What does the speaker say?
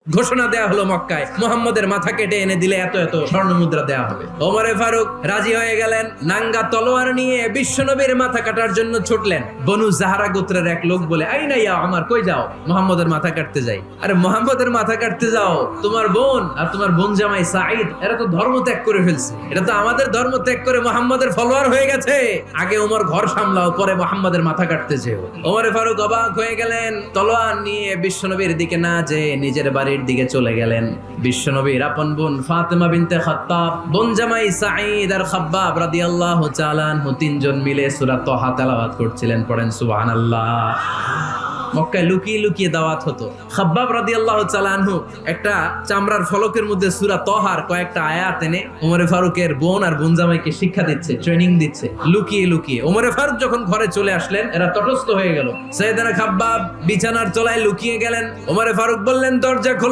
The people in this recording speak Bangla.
ঘোষণা দেয়া হলো মক্কায়, মুহাম্মদের মাথা কেটে এনে দিলে এত এত স্বর্ণ মুদ্রা দেয়া হবে। ওমরে ফারুক রাজি হয়ে গেলেন, নাঙ্গা তলোয়ার নিয়ে বিশ্বনবীর মাথা কাটার জন্য ছুটলেন। বনু জাহরা গোত্রের এক লোক বলে, আইনা ইয়া ওমর, কই যাও? মুহাম্মদের মাথা কাটতে যাই। আরে মুহাম্মদের মাথা কাটতে যাও? তোমার বোন আর তোমার বোন জামাই সাঈদ এরা তো ধর্ম ত্যাগ করে ফেলছে, এটা তো আমাদের ধর্ম ত্যাগ করে মুহাম্মদের ফলোয়ার হয়ে গেছে। আগে ওমর ঘর সামলাও, পরে মুহাম্মদের মাথা কাটতে যেও। ওমরে ফারুক অবাক হয়ে গেলেন, তলোয়ার নিয়ে বিশ্বনবীর দিকে না যেয়ে নিজের বাড়ির দিকে চলে গেলেন। বিশ্বনবীর আপন বোন ফাতেমা বিনতে খাত্তাব, বোন জামাই সাঈদ আর খাব্বাব রাদিয়াল্লাহু তাআলা আনহু তিনজন মিলে সূরা তাহা তেলাওয়াত করছিলেন। পড়েন সুবহানাল্লাহ। মক্কায় লুকিয়ে লুকিয়ে দাওয়াত হতো। খাব্বাব রাদিয়াল্লাহু তাআলা আনহু একটা চামড়ার ফলকের মধ্যে সূরা তাহার কয়েকটা আয়াত এনে ওমরে ফারুকের বোন আর বোন জামাইকে শিক্ষা দিচ্ছে, ট্রেনিং দিচ্ছে লুকিয়ে লুকিয়ে। ওমরে ফারুক যখন ঘরে চলে আসলেন, এরা তটস্থ হয়ে গেল। সাইয়েদনা খাব্বাব বিছানার তলায় লুকিয়ে গেলেন। ওমরে ফারুক বললেন, দরজা খোলো।